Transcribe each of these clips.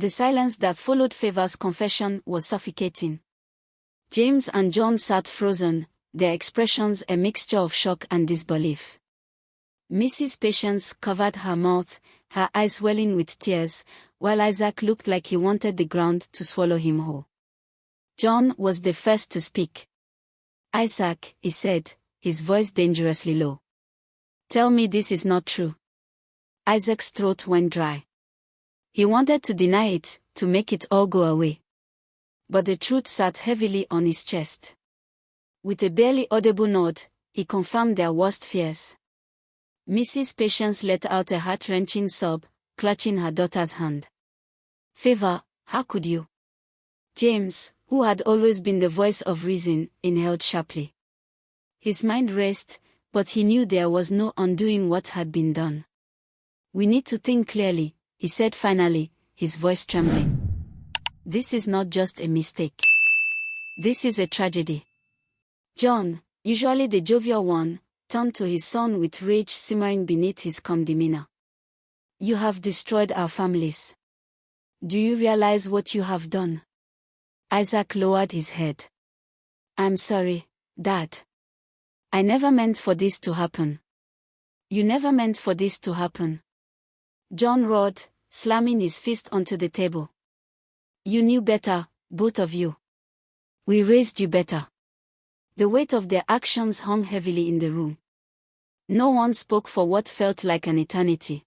The silence that followed Favor's confession was suffocating. James and John sat frozen, their expressions a mixture of shock and disbelief. Mrs. Patience covered her mouth, her eyes welling with tears, while Isaac looked like he wanted the ground to swallow him whole. John was the first to speak. "Isaac," he said, his voice dangerously low. "Tell me this is not true." Isaac's throat went dry. He wanted to deny it, to make it all go away. But the truth sat heavily on his chest. With a barely audible nod, he confirmed their worst fears. Mrs. Patience let out a heart-wrenching sob, clutching her daughter's hand. "Favor, how could you?" James, who had always been the voice of reason, inhaled sharply. His mind raced, but he knew there was no undoing what had been done. "We need to think clearly," he said finally, his voice trembling. "This is not just a mistake. This is a tragedy." John, usually the jovial one, turned to his son with rage simmering beneath his calm demeanor. "You have destroyed our families. Do you realize what you have done?" Isaac lowered his head. "I'm sorry, Dad. I never meant for this to happen." "You never meant for this to happen," John roared, slamming his fist onto the table. "You knew better, both of you. We raised you better." The weight of their actions hung heavily in the room. No one spoke for what felt like an eternity.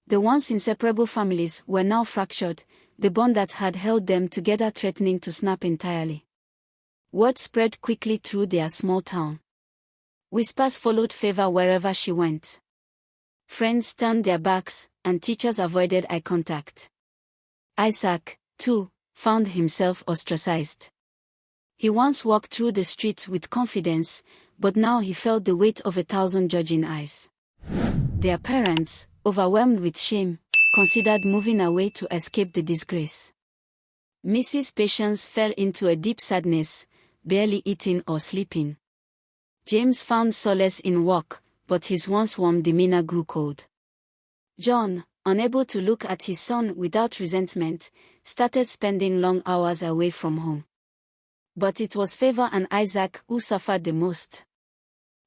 The once inseparable families were now fractured, the bond that had held them together threatening to snap entirely. Word spread quickly through their small town. Whispers followed Favor wherever she went. Friends turned their backs, and teachers avoided eye contact. Isaac, too, found himself ostracized. He once walked through the streets with confidence, but now he felt the weight of 1,000 judging eyes. Their parents, overwhelmed with shame, considered moving away to escape the disgrace. Mrs. Patience fell into a deep sadness, barely eating or sleeping. James found solace in work, but his once warm demeanor grew cold. John, unable to look at his son without resentment, started spending long hours away from home. But it was Favor and Isaac who suffered the most.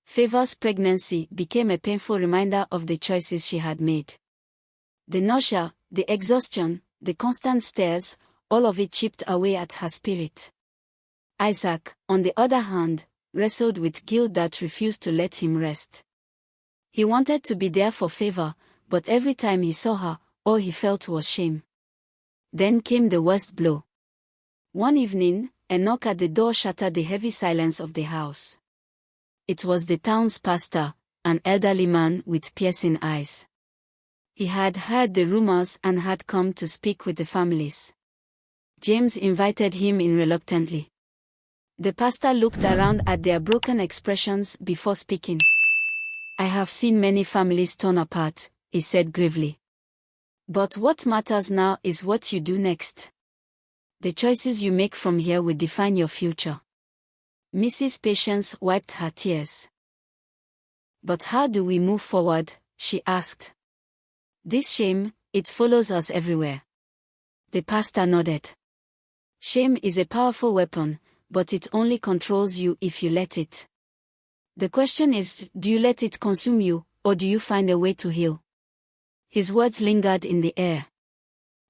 Favor's pregnancy became a painful reminder of the choices she had made. The nausea, the exhaustion, the constant stares, all of it chipped away at her spirit. Isaac, on the other hand, wrestled with guilt that refused to let him rest. He wanted to be there for Favor, but every time he saw her, all he felt was shame. Then came the worst blow. One evening, a knock at the door shattered the heavy silence of the house. It was the town's pastor, an elderly man with piercing eyes. He had heard the rumors and had come to speak with the families. James invited him in reluctantly. The pastor looked around at their broken expressions before speaking. "I have seen many families torn apart," he said gravely. "But what matters now is what you do next. The choices you make from here will define your future." Mrs. Patience wiped her tears. "But how do we move forward?" she asked. "This shame, it follows us everywhere." The pastor nodded. "Shame is a powerful weapon, but it only controls you if you let it. The question is, do you let it consume you, or do you find a way to heal?" His words lingered in the air.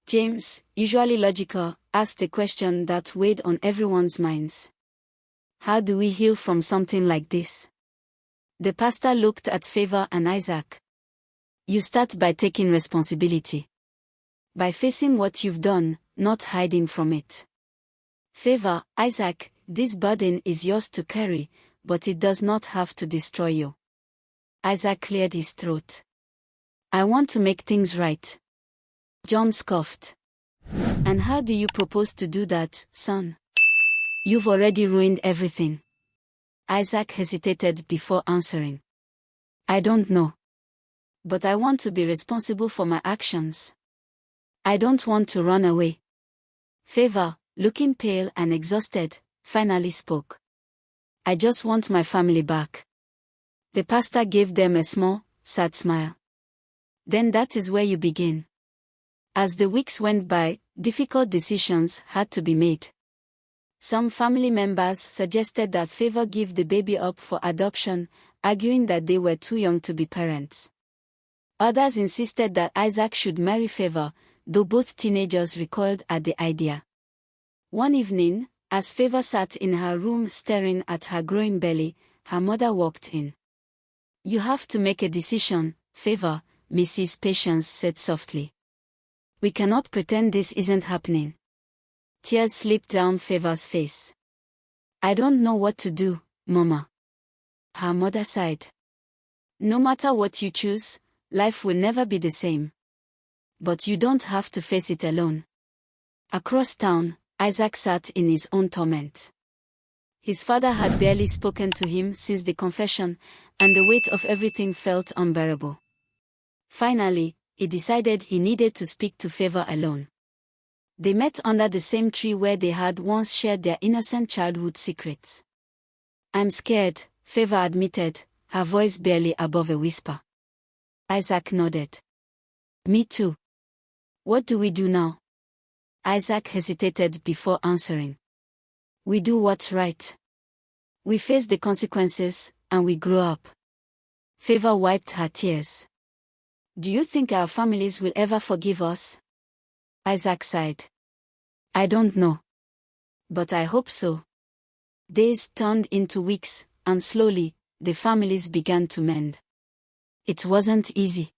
James, usually logical, asked the question that weighed on everyone's minds. How do we heal from something like this? The pastor looked at Favor and Isaac. You start by taking responsibility. By facing what you've done, not hiding from it. Favor, Isaac, this burden is yours to carry, but it does not have to destroy you. Isaac cleared his throat. I want to make things right. John scoffed. And how do you propose to do that, son? You've already ruined everything. Isaac hesitated before answering. I don't know. But I want to be responsible for my actions. I don't want to run away. Favor, looking pale and exhausted, finally spoke. I just want my family back. The pastor gave them a small, sad smile. Then that is where you begin. As the weeks went by, Difficult decisions had to be made. Some family members suggested that Favor give the baby up for adoption, arguing that they were too young to be parents. Others insisted that Isaac should marry Favor, though both teenagers recoiled at the idea. One evening, as Favor sat in her room staring at her growing belly, her mother walked in. "You have to make a decision, Favor," Mrs. Patience said softly. "We cannot pretend this isn't happening." Tears slipped down Favor's face. "I don't know what to do, Mama." Her mother sighed. "No matter what you choose, life will never be the same. But you don't have to face it alone." Across town, Isaac sat in his own torment. His father had barely spoken to him since the confession, and the weight of everything felt unbearable. Finally, he decided he needed to speak to Favor alone. They met under the same tree where they had once shared their innocent childhood secrets. "I'm scared," Favor admitted, her voice barely above a whisper. Isaac nodded. "Me too. What do we do now?" Isaac hesitated before answering. "We do what's right. We face the consequences, and we grow up." Favor wiped her tears. "Do you think our families will ever forgive us?" Isaac sighed. "I don't know. But I hope so." Days turned into weeks, and slowly, the families began to mend. It wasn't easy.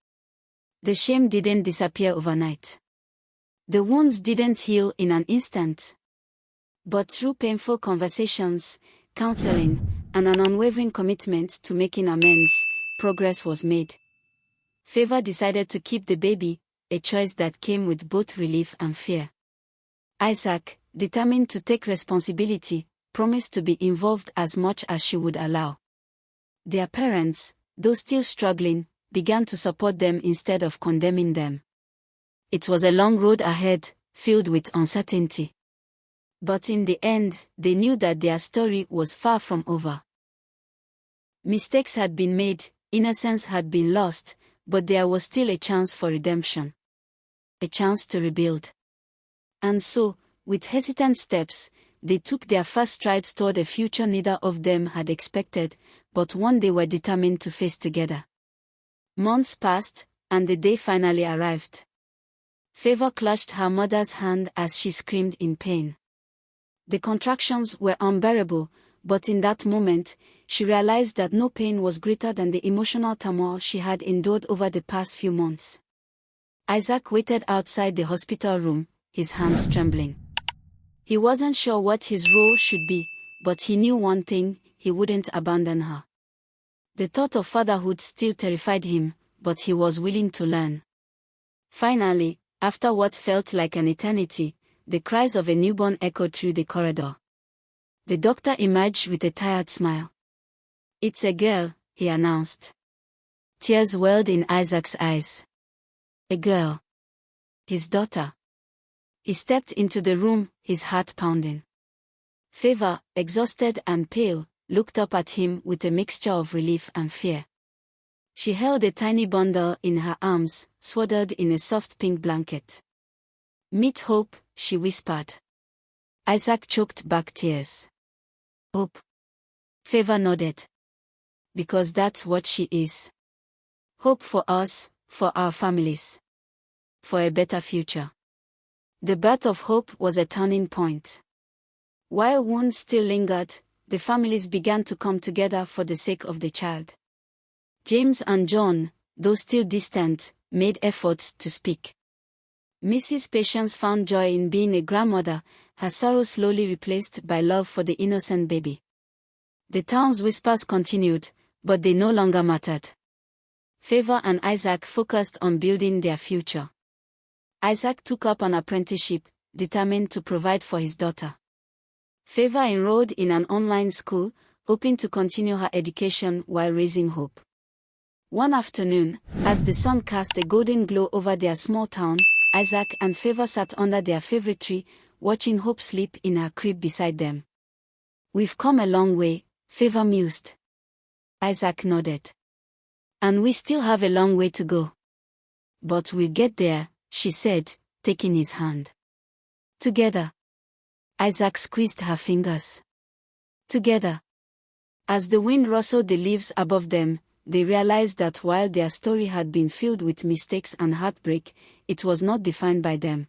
The shame didn't disappear overnight. The wounds didn't heal in an instant. But through painful conversations, counseling, and an unwavering commitment to making amends, progress was made. Favor decided to keep the baby, a choice that came with both relief and fear. Isaac, determined to take responsibility, promised to be involved as much as she would allow. Their parents, though still struggling, began to support them instead of condemning them. It was a long road ahead, filled with uncertainty. But in the end, they knew that their story was far from over. Mistakes had been made, innocence had been lost, but there was still a chance for redemption. A chance to rebuild. And so, with hesitant steps, they took their first strides toward a future neither of them had expected, but one they were determined to face together. Months passed, and the day finally arrived. Favor clutched her mother's hand as she screamed in pain. The contractions were unbearable, but in that moment, she realized that no pain was greater than the emotional turmoil she had endured over the past few months. Isaac waited outside the hospital room, his hands trembling. He wasn't sure what his role should be, but he knew one thing: he wouldn't abandon her. The thought of fatherhood still terrified him, but he was willing to learn. Finally, after what felt like an eternity, the cries of a newborn echoed through the corridor. The doctor emerged with a tired smile. "It's a girl," he announced. Tears welled in Isaac's eyes. A girl. His daughter. He stepped into the room, his heart pounding. Favor, exhausted and pale, looked up at him with a mixture of relief and fear. She held a tiny bundle in her arms, swaddled in a soft pink blanket. "Meet Hope," she whispered. Isaac choked back tears. "Hope." Favor nodded. "Because that's what she is. Hope for us, for our families. For a better future." The birth of Hope was a turning point. While wounds still lingered, the families began to come together for the sake of the child. James and John, though still distant, made efforts to speak. Mrs. Patience found joy in being a grandmother, her sorrow slowly replaced by love for the innocent baby. The town's whispers continued, but they no longer mattered. Favor and Isaac focused on building their future. Isaac took up an apprenticeship, determined to provide for his daughter. Favor enrolled in an online school, hoping to continue her education while raising Hope. One afternoon, as the sun cast a golden glow over their small town, Isaac and Favor sat under their favorite tree, watching Hope sleep in her crib beside them. "We've come a long way," Favor mused. Isaac nodded. "And we still have a long way to go. But we'll get there," she said, taking his hand. Together. Isaac squeezed her fingers. Together. As the wind rustled the leaves above them, they realized that while their story had been filled with mistakes and heartbreak, it was not defined by them.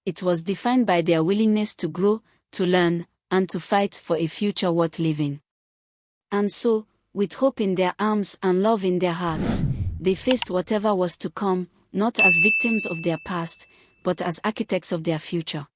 It was defined by their willingness to grow, to learn, and to fight for a future worth living. And so, with hope in their arms and love in their hearts, they faced whatever was to come, not as victims of their past, but as architects of their future.